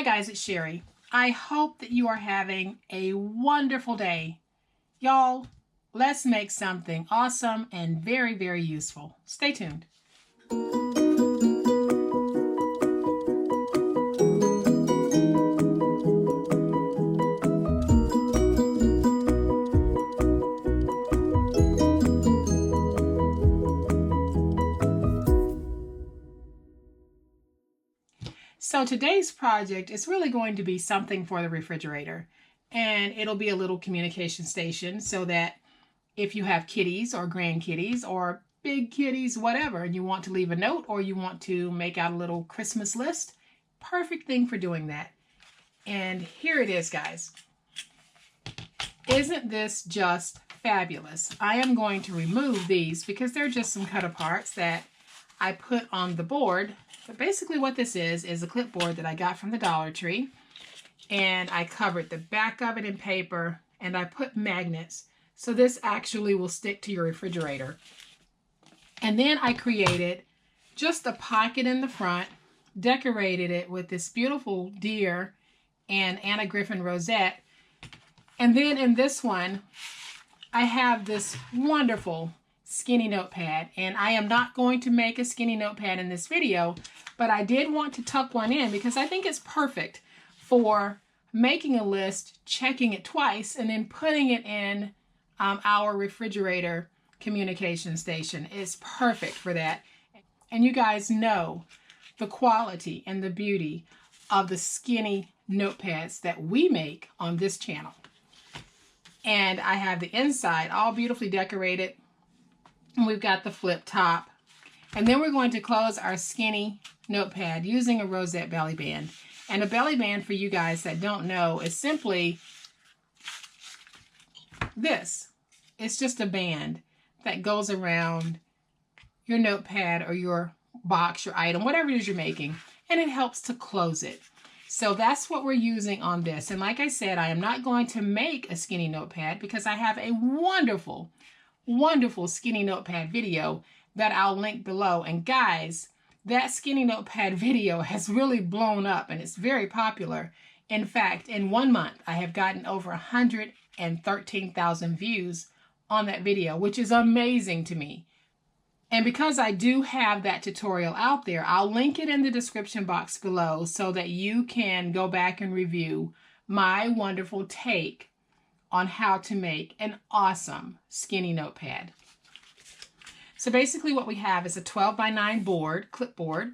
Hi guys, it's Sherry. I hope that you are having a wonderful day. Y'all, let's make something awesome and very, very useful. Stay tuned. So today's project is really going to be something for the refrigerator, and it'll be a little communication station so that if you have kitties or grandkitties or big kitties, whatever, and you want to leave a note or you want to make out a little Christmas list, perfect thing for doing that. And here it is, guys. Isn't this just fabulous? I am going to remove these because they're just some cut aparts that I put on the board. But basically what this is a clipboard that I got from the Dollar Tree, and I covered the back of it in paper and I put magnets so this actually will stick to your refrigerator. And then I created just a pocket in the front, decorated it with this beautiful deer and Anna Griffin Rosette. And then in this one, I have this wonderful skinny notepad, and I am not going to make a skinny notepad in this video, but I did want to tuck one in because I think it's perfect for making a list, checking it twice, and then putting it in our refrigerator communication station. It's perfect for that. And you guys know the quality and the beauty of the skinny notepads that we make on this channel. And I have the inside all beautifully decorated. And we've got the flip top. And then we're going to close our skinny notepad using a Rosette belly band. And a belly band, for you guys that don't know, is simply this. It's just a band that goes around your notepad or your box, your item, whatever it is you're making, and it helps to close it. So that's what we're using on this. And like I said, I am not going to make a skinny notepad because I have a wonderful skinny notepad video that I'll link below. And guys, that skinny notepad video has really blown up and it's very popular. In fact, in 1 month, I have gotten over 113,000 views on that video, which is amazing to me. And because I do have that tutorial out there, I'll link it in the description box below so that you can go back and review my wonderful take on how to make an awesome skinny notepad. So basically what we have is a 12x9 board, clipboard,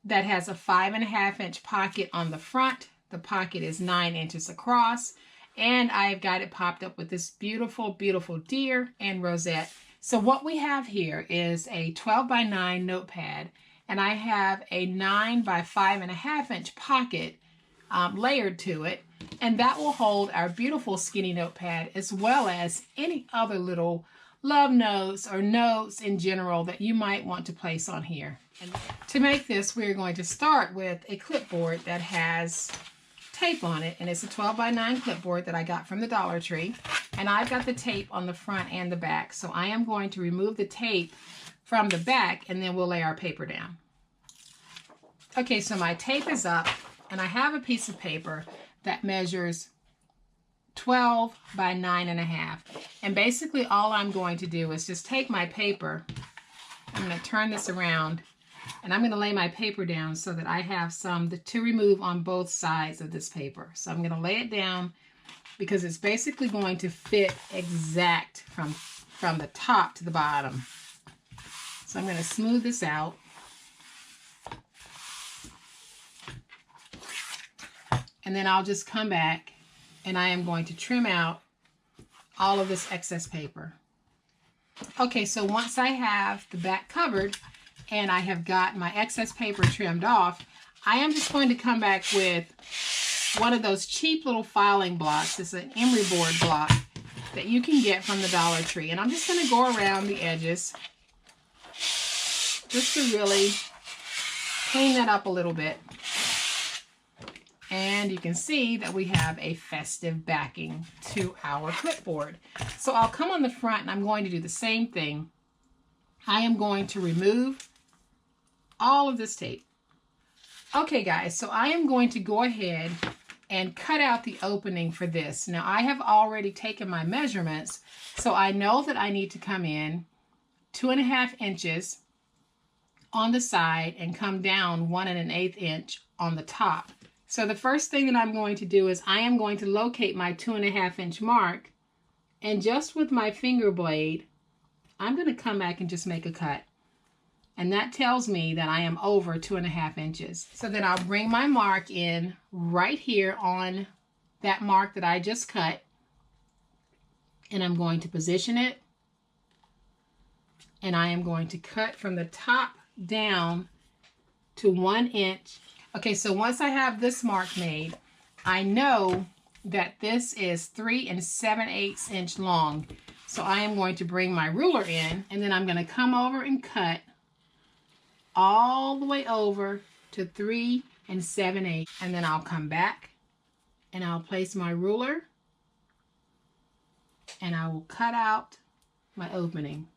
that has a 5.5-inch pocket on the front. The pocket is 9 inches across, and I've got it popped up with this beautiful, beautiful deer and Rosette. So what we have here is a 12x9 notepad, and I have a 9x5.5-inch pocket layered to it, and that will hold our beautiful skinny notepad as well as any other little love notes or notes in general that you might want to place on here. And to make this, we're going to start with a clipboard that has tape on it, and it's a 12x9 clipboard that I got from the Dollar Tree, and I've got the tape on the front and the back. So I am going to remove the tape from the back and then we'll lay our paper down. Okay, so my tape is up and I have a piece of paper that measures 12 by 9.5. And basically all I'm going to do is just take my paper, I'm going to turn this around, and I'm going to lay my paper down so that I have some to remove on both sides of this paper. So I'm going to lay it down because it's basically going to fit exact from the top to the bottom. So I'm going to smooth this out. And then I'll just come back and I am going to trim out all of this excess paper. Okay, so once I have the back covered and I have got my excess paper trimmed off, I am just going to come back with one of those cheap little filing blocks. It's an emery board block that you can get from the Dollar Tree. And I'm just going to go around the edges just to really clean that up a little bit. And you can see that we have a festive backing to our clipboard. So I'll come on the front and I'm going to do the same thing. I am going to remove all of this tape. Okay guys, so I am going to go ahead and cut out the opening for this. Now I have already taken my measurements, so I know that I need to come in 2.5 inches on the side and come down 1 1/8 inch on the top. So the first thing that I'm going to do is I am going to locate my 2.5 inch mark, and just with my finger blade, I'm going to come back and just make a cut. And that tells me that I am over 2.5 inches. So then I'll bring my mark in right here on that mark that I just cut. And I'm going to position it. And I am going to cut from the top down to 1 inch. Okay, so once I have this mark made, I know that this is 3 7/8 inch long. So I am going to bring my ruler in, and then I'm going to come over and cut all the way over to 3 7/8. And then I'll come back and I'll place my ruler and I will cut out my opening.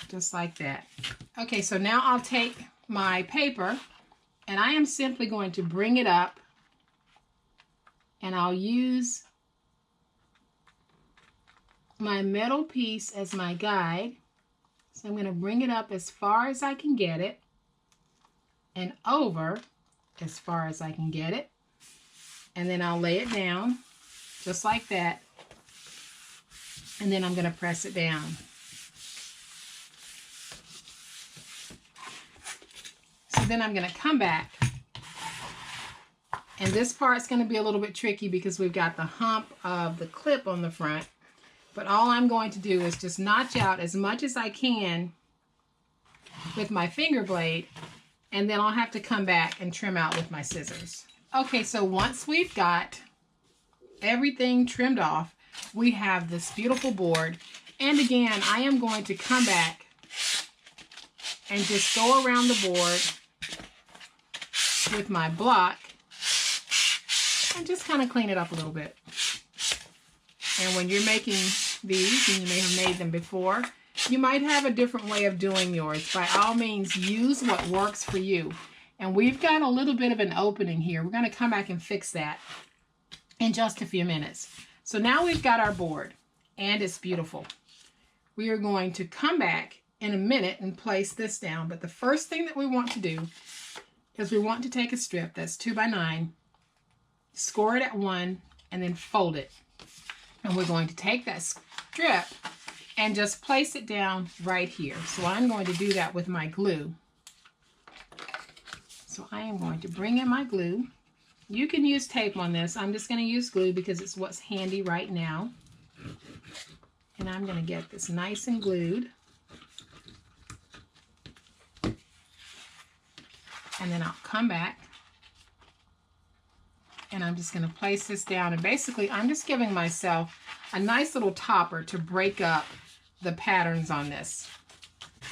Just like that. Okay, so now I'll take my paper and I am simply going to bring it up, and I'll use my metal piece as my guide. So I'm going to bring it up as far as I can get it and over as far as I can get it. And then I'll lay it down just like that. And then I'm going to press it down. So then I'm going to come back. And this part's going to be a little bit tricky because we've got the hump of the clip on the front. But all I'm going to do is just notch out as much as I can with my finger blade, and then I'll have to come back and trim out with my scissors. Okay, so once we've got everything trimmed off, we have this beautiful board. And again, I am going to come back and just go around the board with my block and just kind of clean it up a little bit. And when you're making these, and you may have made them before, you might have a different way of doing yours. By all means, use what works for you. And we've got a little bit of an opening here. We're going to come back and fix that in just a few minutes. So now we've got our board, and it's beautiful. We are going to come back in a minute and place this down. But the first thing that we want to do is we want to take a strip that's 2 by 9, score it at 1, and then fold it. And we're going to take that strip and just place it down right here. So I'm going to do that with my glue. So I am going to bring in my glue. You can use tape on this. I'm just going to use glue because it's what's handy right now. And I'm going to get this nice and glued. And then I'll come back. And I'm just going to place this down. And basically, I'm just giving myself a nice little topper to break up the patterns on this.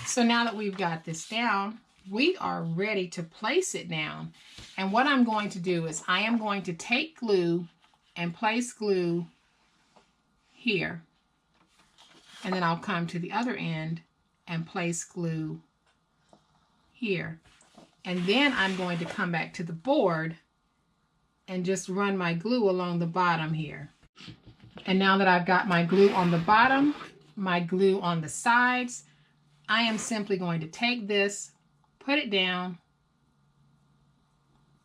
So now that we've got this down, we are ready to place it down. And what I'm going to do is I am going to take glue and place glue here. And then I'll come to the other end and place glue here. And then I'm going to come back to the board and just run my glue along the bottom here. And now that I've got my glue on the bottom, my glue on the sides, I am simply going to take this, put it down,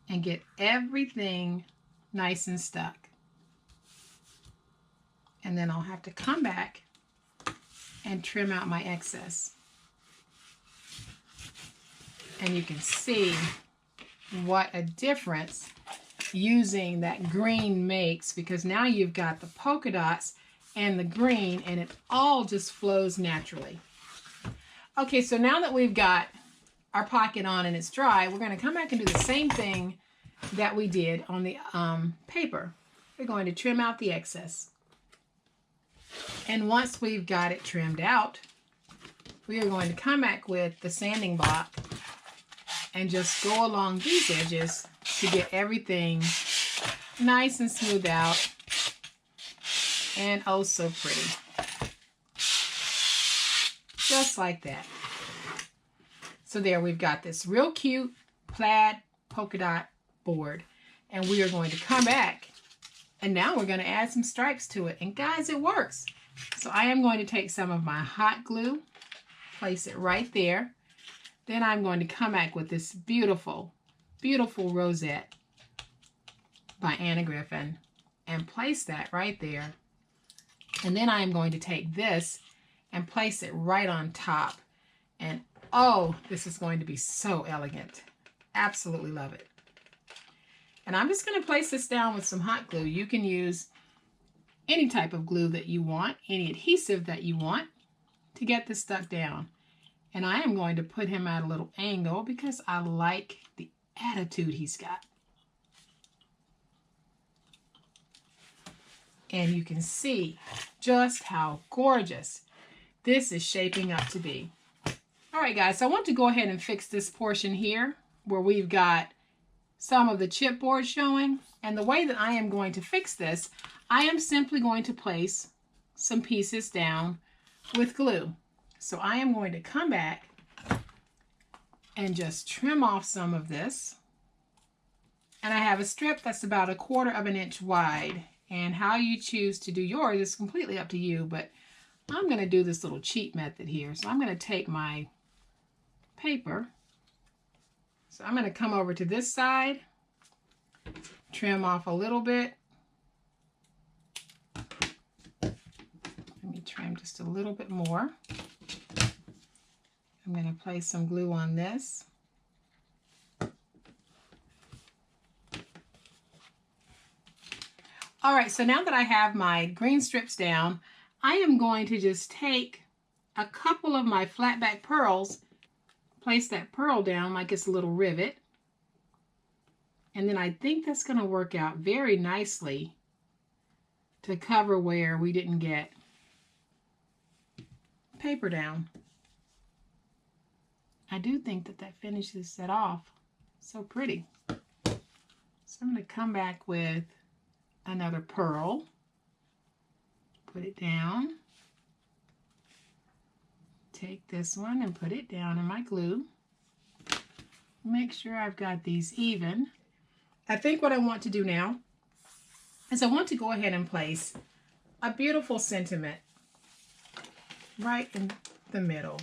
and get everything nice and stuck. And then I'll have to come back and trim out my excess. And you can see what a difference using that green makes, because now you've got the polka dots and the green, and it all just flows naturally. Okay, so now that we've got our pocket on and it's dry, we're going to come back and do the same thing that we did on the paper. We're going to trim out the excess. And once we've got it trimmed out, we are going to come back with the sanding block and just go along these edges to get everything nice and smooth out and oh so pretty. Just like that. So there we've got this real cute plaid polka dot board. And we are going to come back and now we're going to add some stripes to it. And guys, it works. So I am going to take some of my hot glue, place it right there. Then I'm going to come back with this beautiful, beautiful Rosette by Anna Griffin and place that right there. And then I am going to take this and place it right on top. And oh, this is going to be so elegant. Absolutely love it. And I'm just going to place this down with some hot glue. You can use any type of glue that you want, any adhesive that you want to get this stuck down. And I am going to put him at a little angle because I like the attitude he's got. And you can see just how gorgeous this is shaping up to be. All right, guys, so I want to go ahead and fix this portion here where we've got some of the chipboard showing. And the way that I am going to fix this, I am simply going to place some pieces down with glue. So I am going to come back and just trim off some of this. And I have a strip that's about 1/4 of an inch wide. And how you choose to do yours is completely up to you, but I'm going to do this little cheat method here. So I'm going to take my paper. So I'm going to come over to this side, trim off a little bit. Let me trim just a little bit more. I'm going to place some glue on this. All right, so now that I have my green strips down, I am going to just take a couple of my flat back pearls, place that pearl down like it's a little rivet. And then I think that's going to work out very nicely to cover where we didn't get paper down. I do think that that finishes it off so pretty. So I'm going to come back with another pearl, put it down, take this one and put it down in my glue. Make sure I've got these even. I think what I want to do now is I want to go ahead and place a beautiful sentiment right in the middle.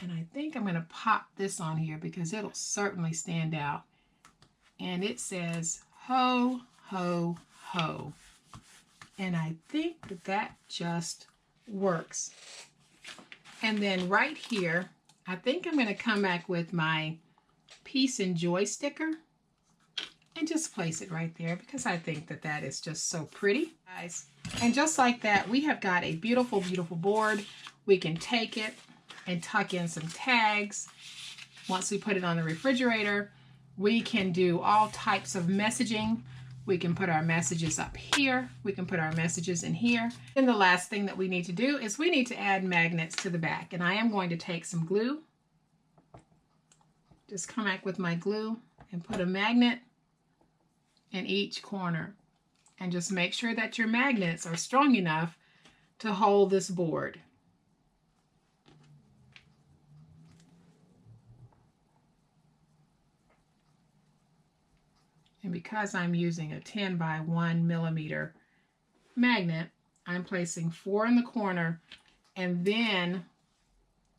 And I think I'm going to pop this on here because it'll certainly stand out. And it says, ho, ho, ho. And I think that that just works. And then right here, I think I'm going to come back with my Peace and Joy sticker and just place it right there because I think that that is just so pretty, guys. And just like that, we have got a beautiful, beautiful board. We can take it and tuck in some tags. Once we put it on the refrigerator, we can do all types of messaging. We can put our messages up here. We can put our messages in here. And the last thing that we need to do is we need to add magnets to the back. And I am going to take some glue. Just come back with my glue and put a magnet in each corner. And just make sure that your magnets are strong enough to hold this board. And because I'm using a 10 by 1 millimeter magnet, I'm placing 4 in the corner, and then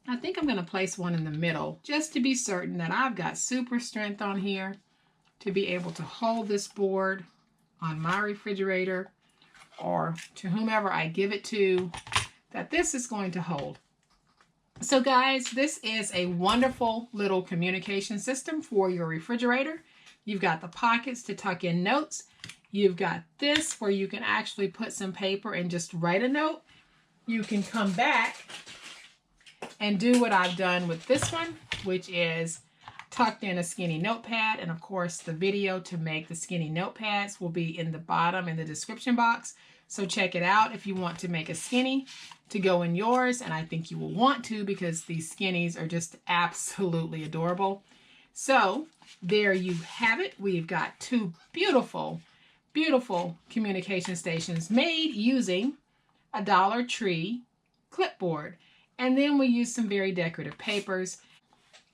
I think I'm going to place one in the middle just to be certain that I've got super strength on here to be able to hold this board on my refrigerator or to whomever I give it to, that this is going to hold. So guys, this is a wonderful little communication system for your refrigerator. You've got the pockets to tuck in notes. You've got this where you can actually put some paper and just write a note. You can come back and do what I've done with this one, which is tucked in a skinny notepad. And of course, the video to make the skinny notepads will be in the bottom in the description box. So check it out if you want to make a skinny to go in yours. And I think you will want to because these skinnies are just absolutely adorable. So there you have it. We've got 2 beautiful, beautiful communication stations made using a Dollar Tree clipboard. And then we use some very decorative papers.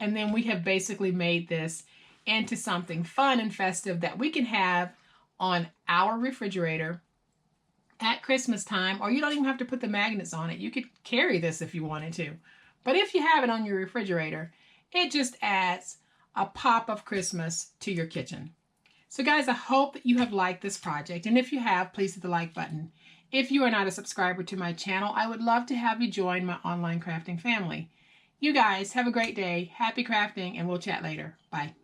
And then we have basically made this into something fun and festive that we can have on our refrigerator at Christmas time, or you don't even have to put the magnets on it. You could carry this if you wanted to. But if you have it on your refrigerator, it just adds a pop of Christmas to your kitchen. So guys, I hope that you have liked this project. And if you have, please hit the like button. If you are not a subscriber to my channel, I would love to have you join my online crafting family. You guys have a great day. Happy crafting, and we'll chat later. Bye.